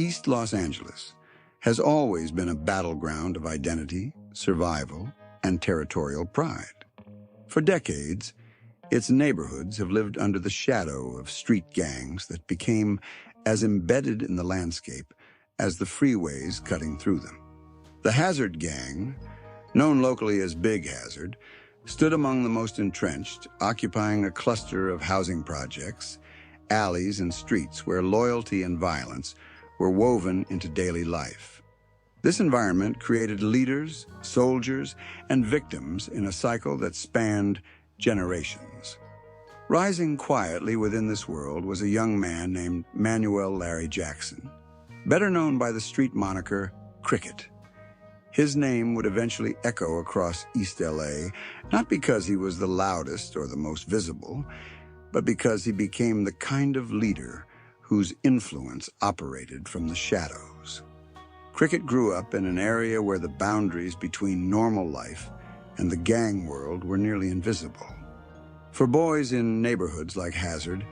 East Los Angeles has always been a battleground of identity, survival, and territorial pride. For decades, its neighborhoods have lived under the shadow of street gangs that became as embedded in the landscape as the freeways cutting through them. The Hazard Gang, known locally as Big Hazard, stood among the most entrenched, occupying a cluster of housing projects, alleys, and streets where loyalty and violence were woven into daily life. This environment created leaders, soldiers, and victims in a cycle that spanned generations. Rising quietly within this world was a young man named Manuel Larry Jackson, better known by the street moniker Cricket. His name would eventually echo across East LA, not because he was the loudest or the most visible, but because he became the kind of leader whose influence operated from the shadows. Cricket grew up in an area where the boundaries between normal life and the gang world were nearly invisible. For boys in neighborhoods like Hazard,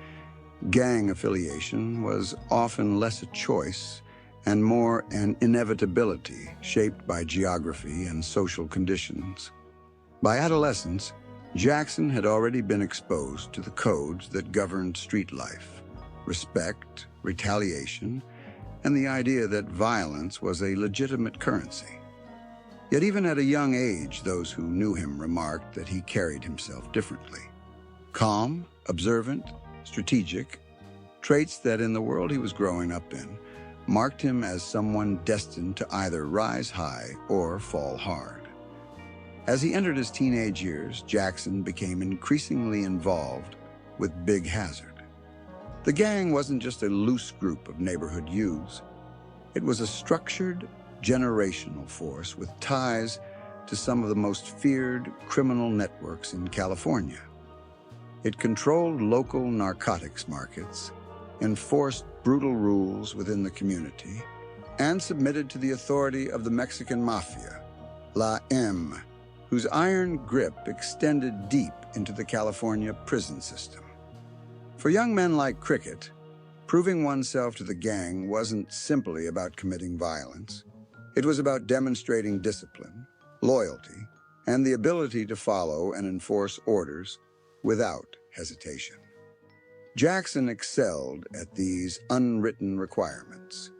gang affiliation was often less a choice and more an inevitability shaped by geography and social conditions. By adolescence, Jackson had already been exposed to the codes that governed street life: respect, retaliation, and the idea that violence was a legitimate currency. Yet even at a young age, those who knew him remarked that he carried himself differently. Calm, observant, strategic, traits that in the world he was growing up in marked him as someone destined to either rise high or fall hard. As he entered his teenage years, Jackson became increasingly involved with Big Hazard. The gang wasn't just a loose group of neighborhood youths. It was a structured, generational force with ties to some of the most feared criminal networks in California. It controlled local narcotics markets, enforced brutal rules within the community, and submitted to the authority of the Mexican Mafia, La M, whose iron grip extended deep into the California prison system. For young men like Cricket, proving oneself to the gang wasn't simply about committing violence. It was about demonstrating discipline, loyalty, and the ability to follow and enforce orders without hesitation. Jackson excelled at these unwritten requirements.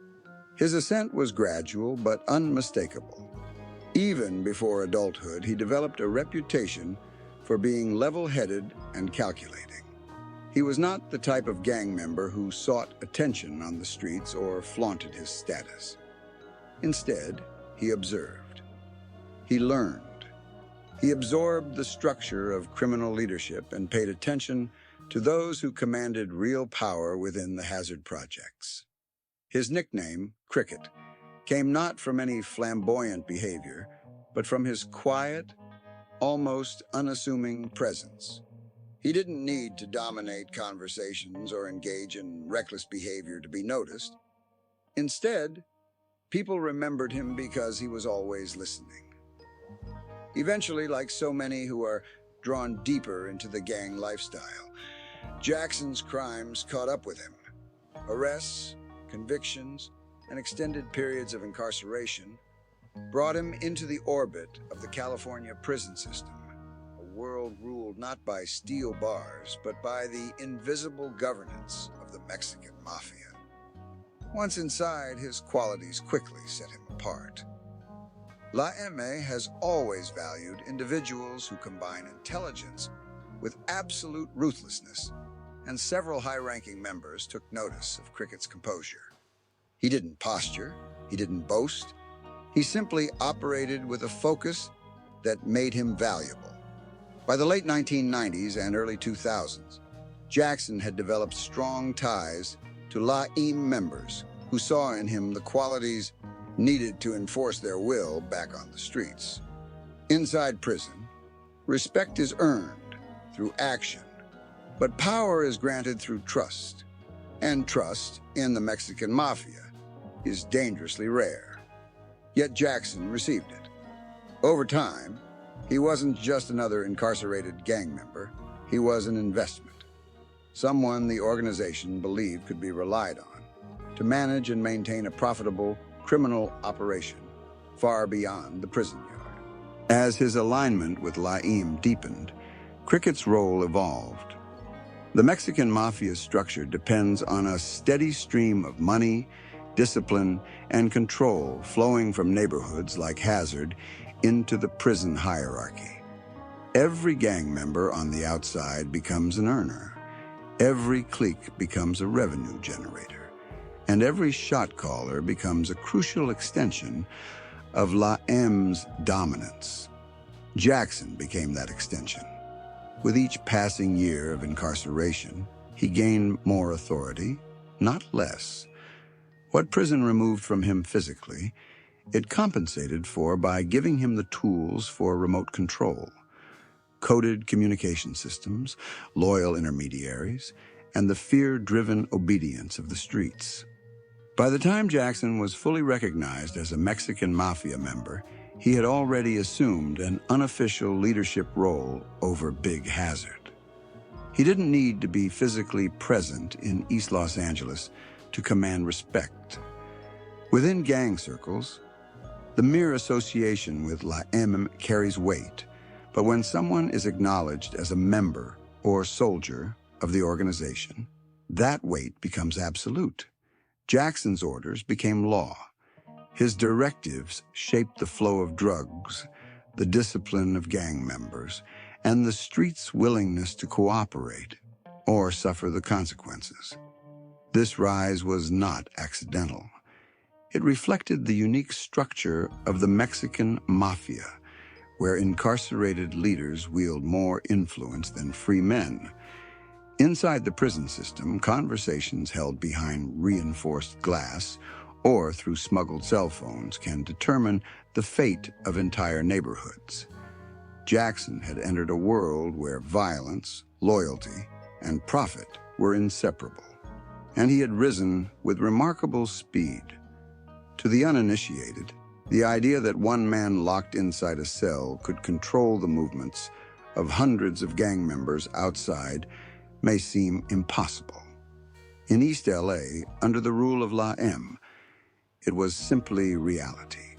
His ascent was gradual but unmistakable. Even before adulthood, he developed a reputation for being level-headed and calculating. He was not the type of gang member who sought attention on the streets or flaunted his status. Instead, he observed. He learned. He absorbed the structure of criminal leadership and paid attention to those who commanded real power within the Hazard projects. His nickname, Cricket, came not from any flamboyant behavior, but from his quiet, almost unassuming presence. He didn't need to dominate conversations or engage in reckless behavior to be noticed. Instead, people remembered him because he was always listening. Eventually, like so many who are drawn deeper into the gang lifestyle, Jackson's crimes caught up with him. Arrests, convictions, and extended periods of incarceration brought him into the orbit of the California prison system, a world ruled not by steel bars, but by the invisible governance of the Mexican Mafia. Once inside, his qualities quickly set him apart. La M has always valued individuals who combine intelligence with absolute ruthlessness, and several high-ranking members took notice of Cricket's composure. He didn't posture, he didn't boast, he simply operated with a focus that made him valuable. By the late 1990s and early 2000s, Jackson had developed strong ties to La M members who saw in him the qualities needed to enforce their will back on the streets. Inside prison, respect is earned through action, but power is granted through trust, and trust in the Mexican Mafia is dangerously rare. Yet Jackson received it. Over time, he wasn't just another incarcerated gang member, he was an investment. Someone the organization believed could be relied on to manage and maintain a profitable criminal operation far beyond the prison yard. As his alignment with Laim deepened, Cricket's role evolved. The Mexican Mafia's structure depends on a steady stream of money, discipline, and control flowing from neighborhoods like Hazard into the prison hierarchy. Every gang member on the outside becomes an earner. Every clique becomes a revenue generator. And every shot caller becomes a crucial extension of Laim's dominance. Jackson became that extension. With each passing year of incarceration, he gained more authority, not less. What prison removed from him physically, it compensated for by giving him the tools for remote control. Coded communication systems, loyal intermediaries, and the fear-driven obedience of the streets. By the time Jackson was fully recognized as a Mexican Mafia member, he had already assumed an unofficial leadership role over Big Hazard. He didn't need to be physically present in East Los Angeles to command respect. Within gang circles, the mere association with Laim carries weight, but when someone is acknowledged as a member or soldier of the organization, that weight becomes absolute. Jackson's orders became law. His directives shaped the flow of drugs, the discipline of gang members, and the street's willingness to cooperate or suffer the consequences. This rise was not accidental. It reflected the unique structure of the Mexican Mafia, where incarcerated leaders wield more influence than free men. Inside the prison system, conversations held behind reinforced glass or through smuggled cell phones can determine the fate of entire neighborhoods. Jackson had entered a world where violence, loyalty, and profit were inseparable, and he had risen with remarkable speed. To the uninitiated, the idea that one man locked inside a cell could control the movements of hundreds of gang members outside may seem impossible. In East LA, under the rule of Laim, it was simply reality.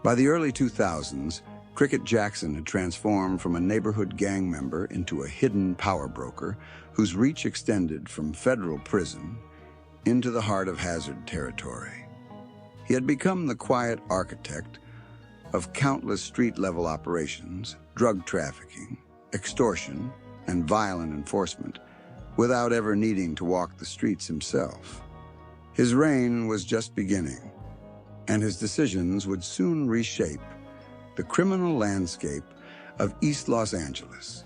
By the early 2000s, Cricket Jackson had transformed from a neighborhood gang member into a hidden power broker whose reach extended from federal prison into the heart of Hazard territory. He had become the quiet architect of countless street-level operations, drug trafficking, extortion, and violent enforcement, without ever needing to walk the streets himself. His reign was just beginning, and his decisions would soon reshape the criminal landscape of East Los Angeles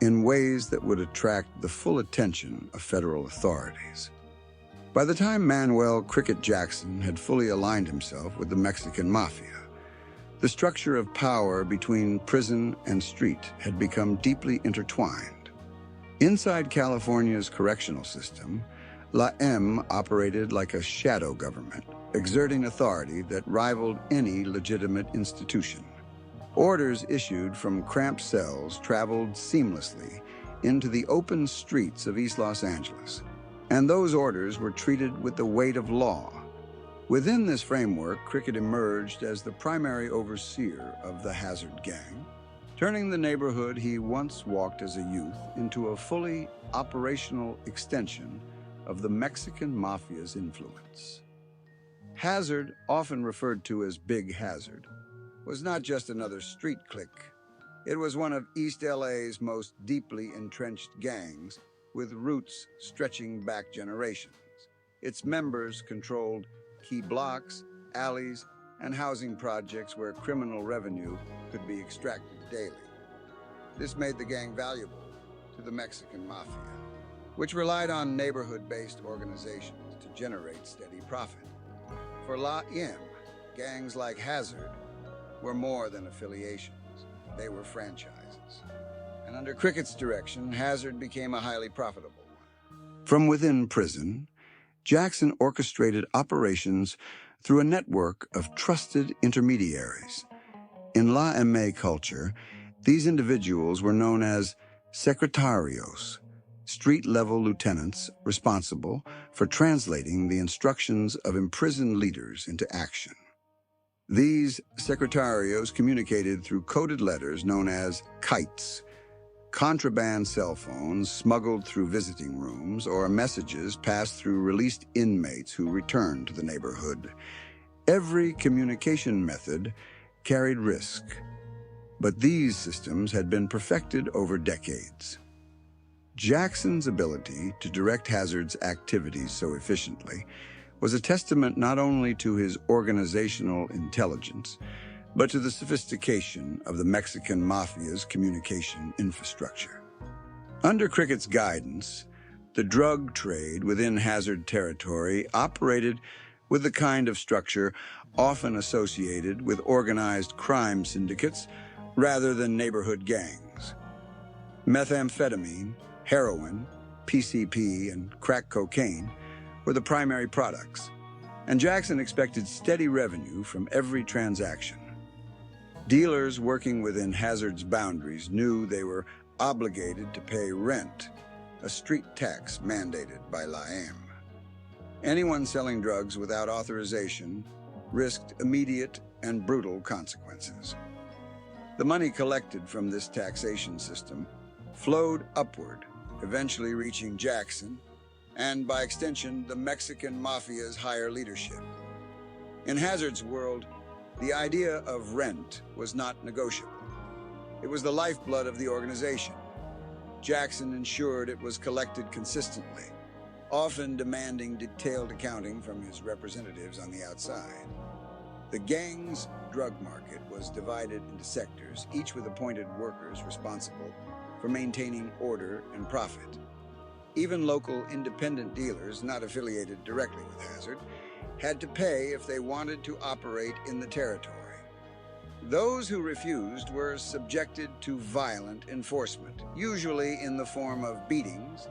in ways that would attract the full attention of federal authorities. By the time Manuel "Cricket" Jackson had fully aligned himself with the Mexican Mafia, the structure of power between prison and street had become deeply intertwined. Inside California's correctional system, Laim operated like a shadow government, exerting authority that rivaled any legitimate institution. Orders issued from cramped cells traveled seamlessly into the open streets of East Los Angeles, and those orders were treated with the weight of law. Within this framework, Cricket emerged as the primary overseer of the Hazard gang, turning the neighborhood he once walked as a youth into a fully operational extension of the Mexican Mafia's influence. Hazard, often referred to as Big Hazard, was not just another street clique. It was one of East LA's most deeply entrenched gangs, with roots stretching back generations. Its members controlled key blocks, alleys, and housing projects where criminal revenue could be extracted daily. This made the gang valuable to the Mexican Mafia, which relied on neighborhood-based organizations to generate steady profit. For Laim, gangs like Hazard were more than affiliations. They were franchises. And under Cricket's direction, Hazard became a highly profitable one. From within prison, Jackson orchestrated operations through a network of trusted intermediaries. In Laim culture, these individuals were known as secretarios, street-level lieutenants responsible for translating the instructions of imprisoned leaders into action. These secretarios communicated through coded letters known as kites, contraband cell phones smuggled through visiting rooms, or messages passed through released inmates who returned to the neighborhood. Every communication method carried risk, but these systems had been perfected over decades. Jackson's ability to direct Hazard's activities so efficiently was a testament not only to his organizational intelligence, but to the sophistication of the Mexican Mafia's communication infrastructure. Under Crickett's guidance, the drug trade within Hazard territory operated with the kind of structure often associated with organized crime syndicates rather than neighborhood gangs. Methamphetamine, heroin, PCP, and crack cocaine were the primary products, and Jackson expected steady revenue from every transaction. Dealers working within Hazard's boundaries knew they were obligated to pay rent, a street tax mandated by LAM. Anyone selling drugs without authorization risked immediate and brutal consequences. The money collected from this taxation system flowed upward, eventually reaching Jackson, and by extension, the Mexican Mafia's higher leadership. In Hazard's world, the idea of rent was not negotiable. It was the lifeblood of the organization. Jackson ensured it was collected consistently, often demanding detailed accounting from his representatives on the outside. The gang's drug market was divided into sectors, each with appointed workers responsible for maintaining order and profit. Even local independent dealers, not affiliated directly with Hazard, had to pay if they wanted to operate in the territory. Those who refused were subjected to violent enforcement, usually in the form of beatings,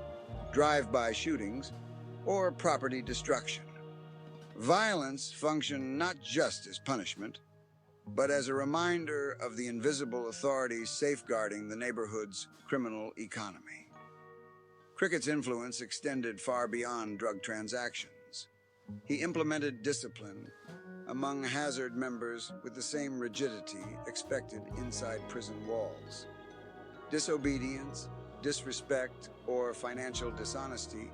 drive-by shootings, or property destruction. Violence functioned not just as punishment, but as a reminder of the invisible authorities safeguarding the neighborhood's criminal economy. Crickett's influence extended far beyond drug transactions. He implemented discipline among Hazard members with the same rigidity expected inside prison walls. Disobedience, disrespect, or financial dishonesty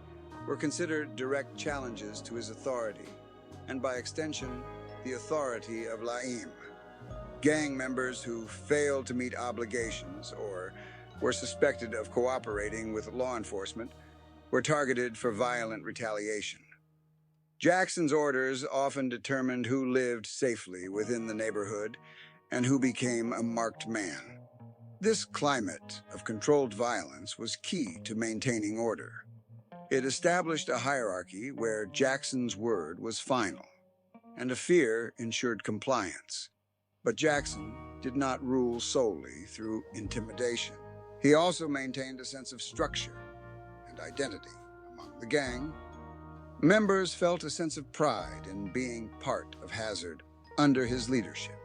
were considered direct challenges to his authority, and by extension, the authority of LAM. Gang members who failed to meet obligations or were suspected of cooperating with law enforcement were targeted for violent retaliation. Jackson's orders often determined who lived safely within the neighborhood and who became a marked man. This climate of controlled violence was key to maintaining order. It established a hierarchy where Jackson's word was final, and a fear ensured compliance. But Jackson did not rule solely through intimidation. He also maintained a sense of structure and identity among the gang. Members felt a sense of pride in being part of Hazard under his leadership.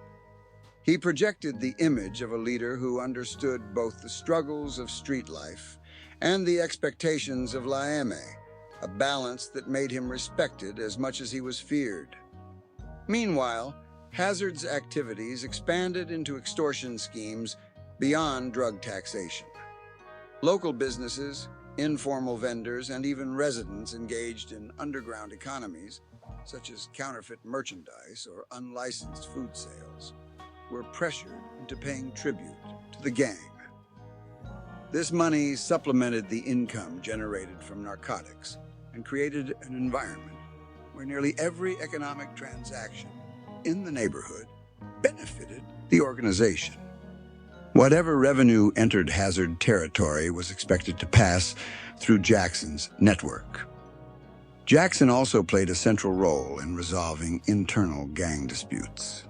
He projected the image of a leader who understood both the struggles of street life and the expectations of LAM, a balance that made him respected as much as he was feared. Meanwhile, Hazard's activities expanded into extortion schemes beyond drug taxation. Local businesses, informal vendors, and even residents engaged in underground economies, such as counterfeit merchandise or unlicensed food sales, were pressured into paying tribute to the gang. This money supplemented the income generated from narcotics and created an environment where nearly every economic transaction in the neighborhood benefited the organization. Whatever revenue entered Hazard territory was expected to pass through Jackson's network. Jackson also played a central role in resolving internal gang disputes.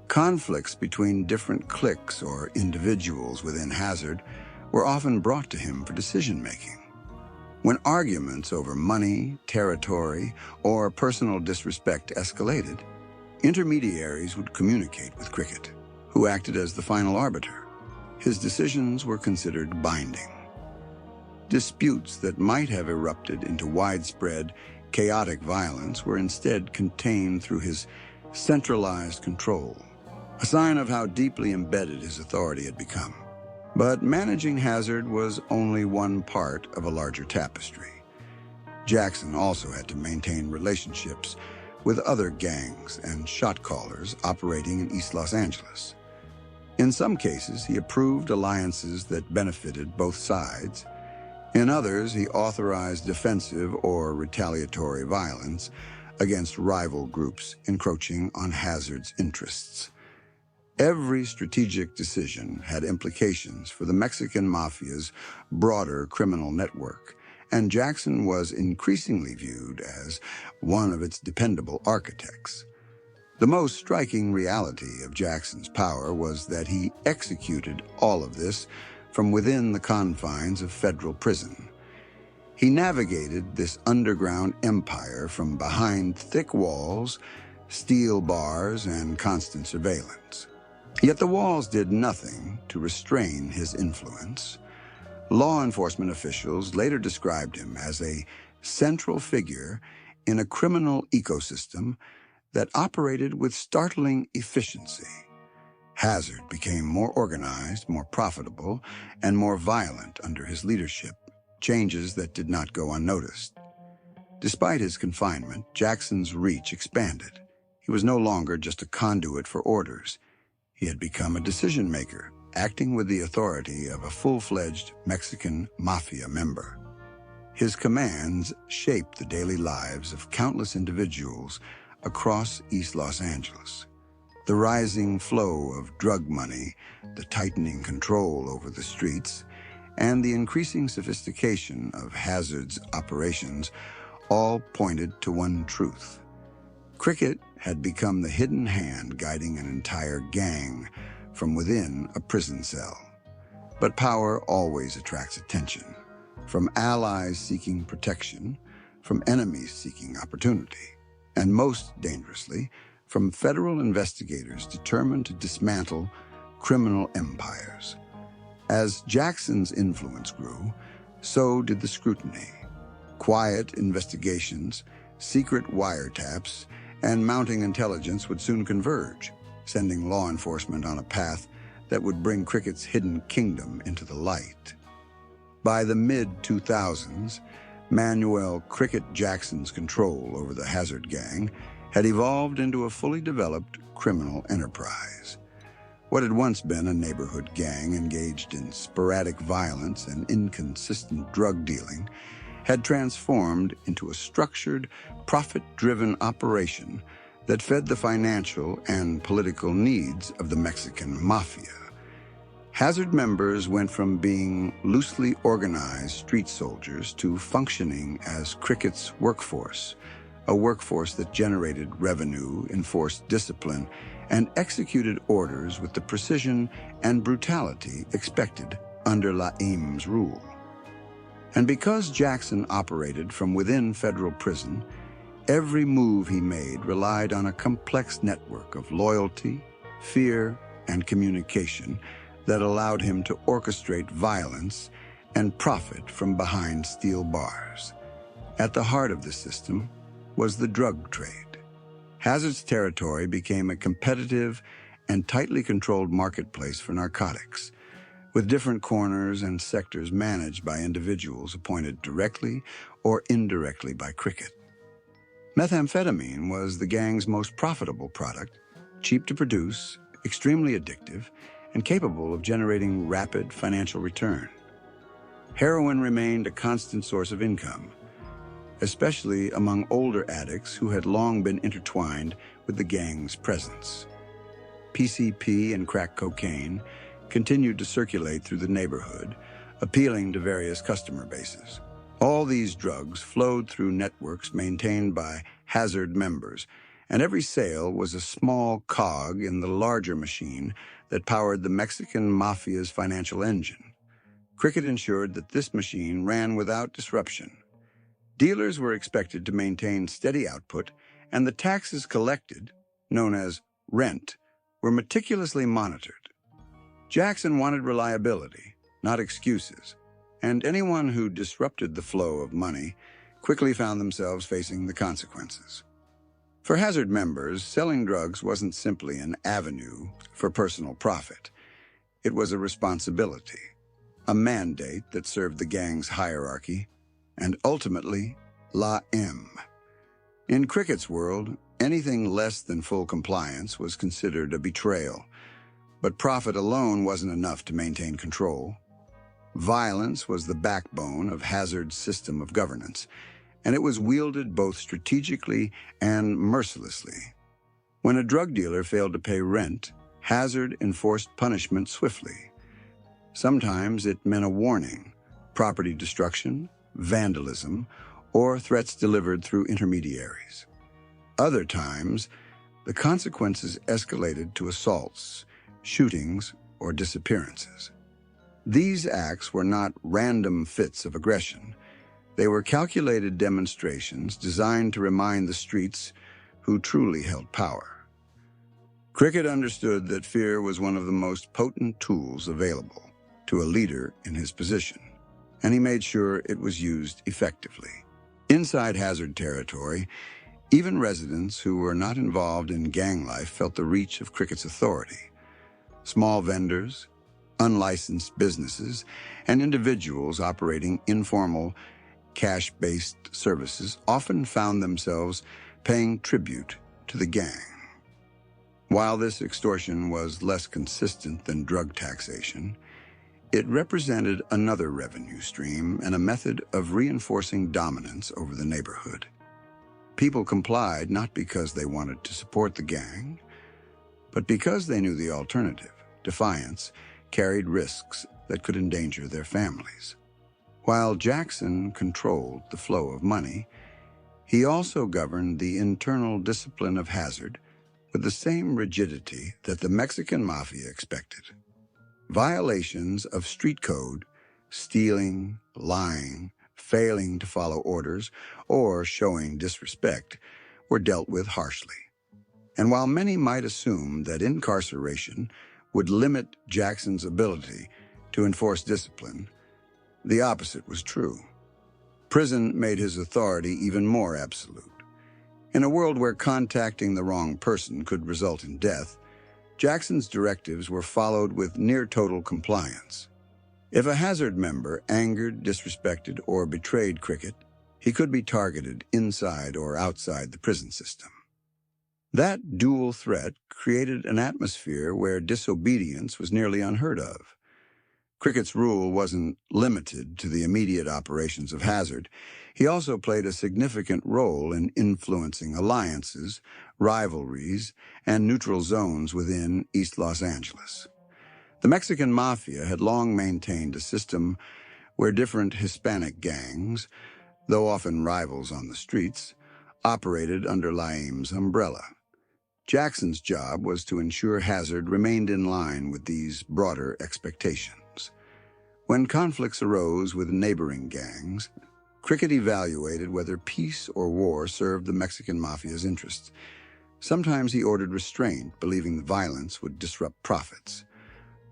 Conflicts between different cliques or individuals within Hazard were often brought to him for decision-making. When arguments over money, territory, or personal disrespect escalated, intermediaries would communicate with Cricket, who acted as the final arbiter. His decisions were considered binding. Disputes that might have erupted into widespread, chaotic violence were instead contained through his centralized control, a sign of how deeply embedded his authority had become. But managing Hazard was only one part of a larger tapestry. Jackson also had to maintain relationships with other gangs and shot callers operating in East Los Angeles. In some cases, he approved alliances that benefited both sides. In others, he authorized defensive or retaliatory violence against rival groups encroaching on Hazard's interests. Every strategic decision had implications for the Mexican Mafia's broader criminal network, and Jackson was increasingly viewed as one of its dependable architects. The most striking reality of Jackson's power was that he executed all of this from within the confines of federal prison. He navigated this underground empire from behind thick walls, steel bars, and constant surveillance. Yet the walls did nothing to restrain his influence. Law enforcement officials later described him as a central figure in a criminal ecosystem that operated with startling efficiency. Hazard became more organized, more profitable, and more violent under his leadership, changes that did not go unnoticed. Despite his confinement, Jackson's reach expanded. He was no longer just a conduit for orders. He had become a decision-maker, acting with the authority of a full-fledged Mexican Mafia member. His commands shaped the daily lives of countless individuals across East Los Angeles. The rising flow of drug money, the tightening control over the streets, and the increasing sophistication of Hazard's operations all pointed to one truth. Cricket had become the hidden hand guiding an entire gang from within a prison cell. But power always attracts attention, from allies seeking protection, from enemies seeking opportunity, and most dangerously, from federal investigators determined to dismantle criminal empires. As Jackson's influence grew, so did the scrutiny. Quiet investigations, secret wiretaps, and mounting intelligence would soon converge, sending law enforcement on a path that would bring Cricket's hidden kingdom into the light. By the mid-2000s, Manuel "Cricket" Jackson's control over the Hazard gang had evolved into a fully developed criminal enterprise. What had once been a neighborhood gang engaged in sporadic violence and inconsistent drug dealing had transformed into a structured, profit-driven operation that fed the financial and political needs of the Mexican Mafia. Hazard members went from being loosely organized street soldiers to functioning as Cricket's workforce, a workforce that generated revenue, enforced discipline, and executed orders with the precision and brutality expected under Laim's rule. And because Jackson operated from within federal prison, every move he made relied on a complex network of loyalty, fear, and communication that allowed him to orchestrate violence and profit from behind steel bars. At the heart of the system was the drug trade. Hazard's territory became a competitive and tightly controlled marketplace for narcotics, with different corners and sectors managed by individuals appointed directly or indirectly by Cricket. Methamphetamine was the gang's most profitable product, cheap to produce, extremely addictive, and capable of generating rapid financial return. Heroin remained a constant source of income, especially among older addicts who had long been intertwined with the gang's presence. PCP and crack cocaine continued to circulate through the neighborhood, appealing to various customer bases. All these drugs flowed through networks maintained by Hazard members, and every sale was a small cog in the larger machine that powered the Mexican Mafia's financial engine. Cricket ensured that this machine ran without disruption. Dealers were expected to maintain steady output, and the taxes collected, known as rent, were meticulously monitored. Jackson wanted reliability, not excuses. and anyone who disrupted the flow of money quickly found themselves facing the consequences. For Hazard members, selling drugs wasn't simply an avenue for personal profit. It was a responsibility, a mandate that served the gang's hierarchy, and ultimately, La M. In Cricket's world, anything less than full compliance was considered a betrayal, but profit alone wasn't enough to maintain control. Violence was the backbone of Hazard's system of governance, and it was wielded both strategically and mercilessly. When a drug dealer failed to pay rent, Hazard enforced punishment swiftly. Sometimes it meant a warning, property destruction, vandalism, or threats delivered through intermediaries. Other times, the consequences escalated to assaults, shootings, or disappearances. These acts were not random fits of aggression. They were calculated demonstrations designed to remind the streets who truly held power. Cricket understood that fear was one of the most potent tools available to a leader in his position, and he made sure it was used effectively. Inside Hazard territory, even residents who were not involved in gang life felt the reach of Cricket's authority. Small vendors, unlicensed businesses, and individuals operating informal, cash-based services often found themselves paying tribute to the gang. While this extortion was less consistent than drug taxation, it represented another revenue stream and a method of reinforcing dominance over the neighborhood. People complied not because they wanted to support the gang, but because they knew the alternative, defiance, carried risks that could endanger their families. While Jackson controlled the flow of money, he also governed the internal discipline of Hazard with the same rigidity that the Mexican Mafia expected. Violations of street code, stealing, lying, failing to follow orders, or showing disrespect, were dealt with harshly. And while many might assume that incarceration would limit Jackson's ability to enforce discipline, the opposite was true. Prison made his authority even more absolute. In a world where contacting the wrong person could result in death, Jackson's directives were followed with near-total compliance. If a Hazard member angered, disrespected, or betrayed Cricket, he could be targeted inside or outside the prison system. That dual threat created an atmosphere where disobedience was nearly unheard of. Cricket's rule wasn't limited to the immediate operations of Hazard. He also played a significant role in influencing alliances, rivalries, and neutral zones within East Los Angeles. The Mexican Mafia had long maintained a system where different Hispanic gangs, though often rivals on the streets, operated under Laim's umbrella. Jackson's job was to ensure Hazard remained in line with these broader expectations. When conflicts arose with neighboring gangs, Cricket evaluated whether peace or war served the Mexican Mafia's interests. Sometimes he ordered restraint, believing the violence would disrupt profits.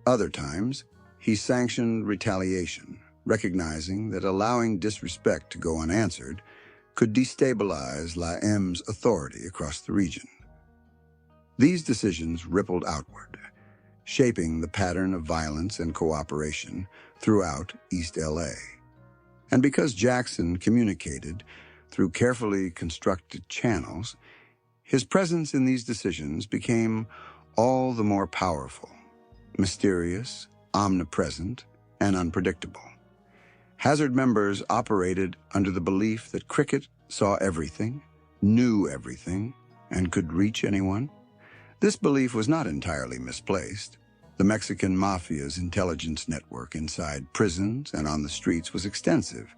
Other times, he sanctioned retaliation, recognizing that allowing disrespect to go unanswered could destabilize La M's authority across the region. These decisions rippled outward, shaping the pattern of violence and cooperation throughout East LA. And because Jackson communicated through carefully constructed channels, his presence in these decisions became all the more powerful, mysterious, omnipresent, and unpredictable. Hazard members operated under the belief that Cricket saw everything, knew everything, and could reach anyone. This belief was not entirely misplaced. The Mexican Mafia's intelligence network inside prisons and on the streets was extensive,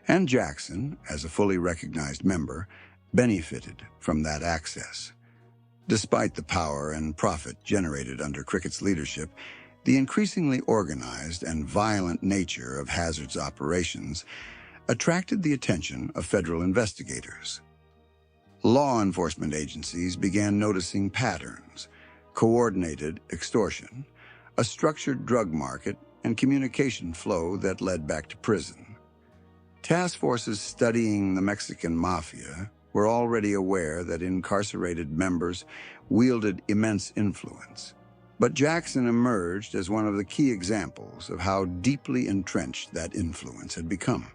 and Jackson, as a fully recognized member, benefited from that access. Despite the power and profit generated under Cricket's leadership, the increasingly organized and violent nature of Hazard's operations attracted the attention of federal investigators. Law enforcement agencies began noticing patterns, coordinated extortion, a structured drug market, and communication flow that led back to prison. Task forces studying the Mexican Mafia were already aware that incarcerated members wielded immense influence. But Jackson emerged as one of the key examples of how deeply entrenched that influence had become.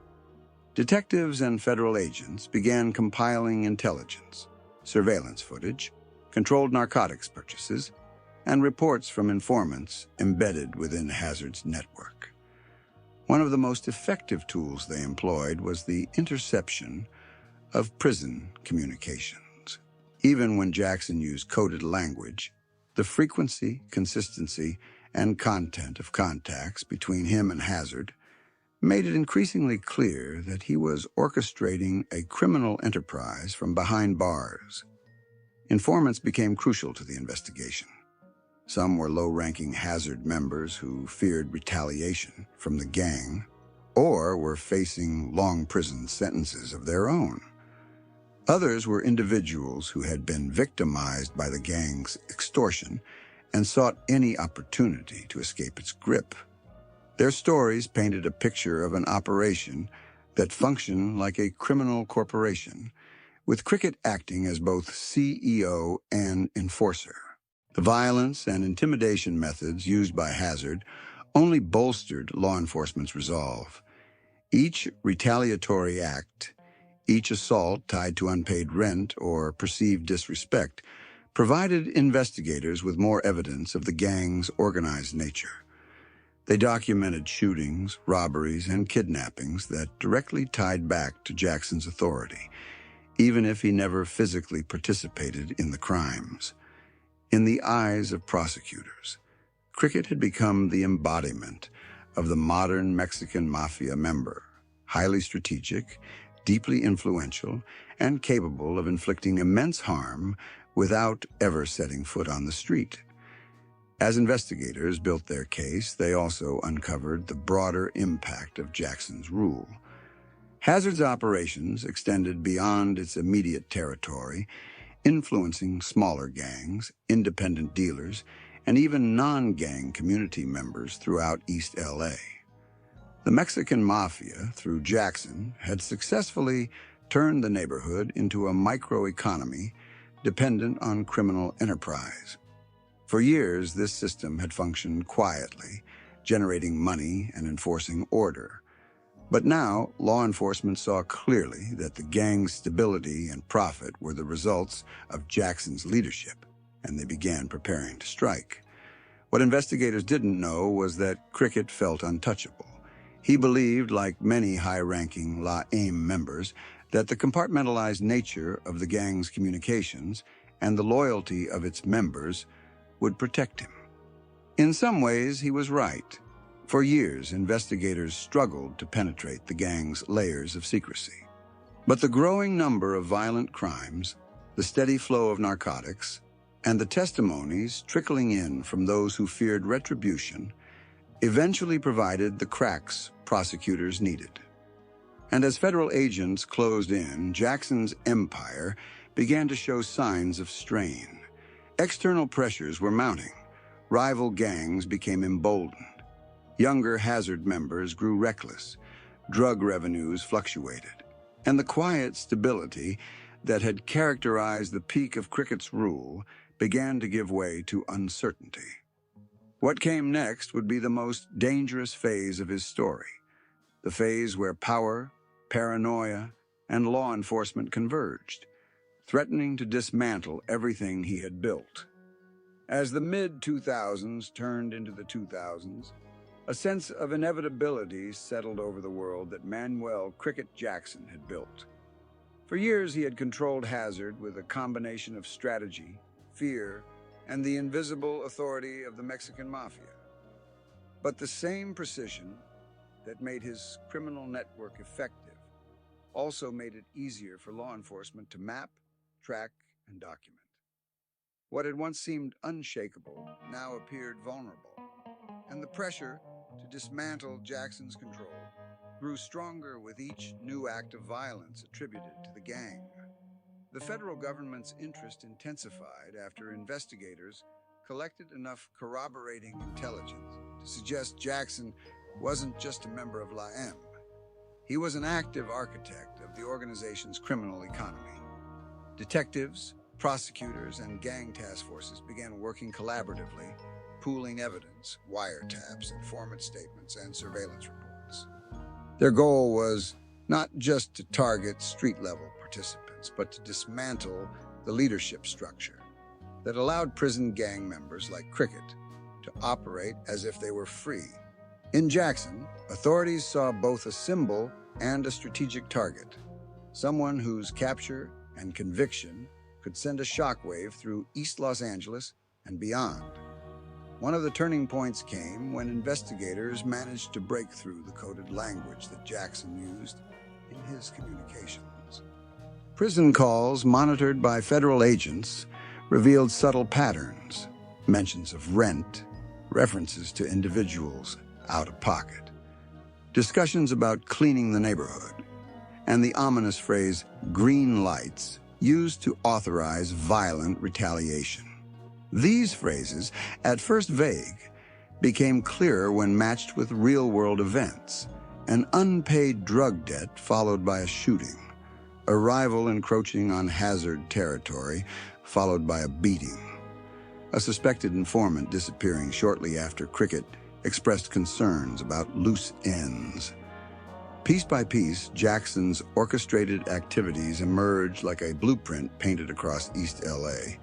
Detectives and federal agents began compiling intelligence, surveillance footage, controlled narcotics purchases, and reports from informants embedded within Hazard's network. One of the most effective tools they employed was the interception of prison communications. Even when Jackson used coded language, the frequency, consistency, and content of contacts between him and Hazard made it increasingly clear that he was orchestrating a criminal enterprise from behind bars. Informants became crucial to the investigation. Some were low-ranking Hazard members who feared retaliation from the gang or were facing long prison sentences of their own. Others were individuals who had been victimized by the gang's extortion and sought any opportunity to escape its grip. Their stories painted a picture of an operation that functioned like a criminal corporation, with Cricket acting as both CEO and enforcer. The violence and intimidation methods used by Hazard only bolstered law enforcement's resolve. Each retaliatory act, each assault tied to unpaid rent or perceived disrespect, provided investigators with more evidence of the gang's organized nature. They documented shootings, robberies, and kidnappings that directly tied back to Jackson's authority, even if he never physically participated in the crimes. In the eyes of prosecutors, Cricket had become the embodiment of the modern Mexican Mafia member, highly strategic, deeply influential, and capable of inflicting immense harm without ever setting foot on the street. As investigators built their case, they also uncovered the broader impact of Jackson's rule. Hazard's operations extended beyond its immediate territory, influencing smaller gangs, independent dealers, and even non-gang community members throughout East LA. The Mexican Mafia, through Jackson, had successfully turned the neighborhood into a microeconomy dependent on criminal enterprise. For years, this system had functioned quietly, generating money and enforcing order. But now, law enforcement saw clearly that the gang's stability and profit were the results of Jackson's leadership, and they began preparing to strike. What investigators didn't know was that Cricket felt untouchable. He believed, like many high-ranking La AIM members, that the compartmentalized nature of the gang's communications and the loyalty of its members would protect him. In some ways, he was right. For years, investigators struggled to penetrate the gang's layers of secrecy. But the growing number of violent crimes, the steady flow of narcotics, and the testimonies trickling in from those who feared retribution eventually provided the cracks prosecutors needed. And as federal agents closed in, Jackson's empire began to show signs of strain. External pressures were mounting. Rival gangs became emboldened. Younger Hazard members grew reckless. Drug revenues fluctuated. And the quiet stability that had characterized the peak of Cricket's rule began to give way to uncertainty. What came next would be the most dangerous phase of his story, the phase where power, paranoia, and law enforcement converged, threatening to dismantle everything he had built. As the mid-2000s turned into the 2000s, a sense of inevitability settled over the world that Manuel "Cricket" Jackson had built. For years, he had controlled Hazard with a combination of strategy, fear, and the invisible authority of the Mexican Mafia. But the same precision that made his criminal network effective also made it easier for law enforcement to map, track, and document. What had once seemed unshakable now appeared vulnerable, and the pressure to dismantle Jackson's control grew stronger with each new act of violence attributed to the gang. The federal government's interest intensified after investigators collected enough corroborating intelligence to suggest Jackson wasn't just a member of La M. He was an active architect of the organization's criminal economy. Detectives, prosecutors, and gang task forces began working collaboratively, pooling evidence, wiretaps, informant statements, and surveillance reports. Their goal was not just to target street-level participants, but to dismantle the leadership structure that allowed prison gang members like Cricket to operate as if they were free. In Jackson, authorities saw both a symbol and a strategic target, someone whose capture and conviction could send a shockwave through East Los Angeles and beyond. One of the turning points came when investigators managed to break through the coded language that Jackson used in his communications. Prison calls monitored by federal agents revealed subtle patterns, mentions of rent, references to individuals out of pocket, discussions about cleaning the neighborhood, and the ominous phrase green lights used to authorize violent retaliation. These phrases, at first vague, became clearer when matched with real-world events: an unpaid drug debt followed by a shooting, a rival encroaching on hazard territory followed by a beating, a suspected informant disappearing shortly after Cricket expressed concerns about loose ends. Piece by piece, Jackson's orchestrated activities emerged like a blueprint painted across East LA,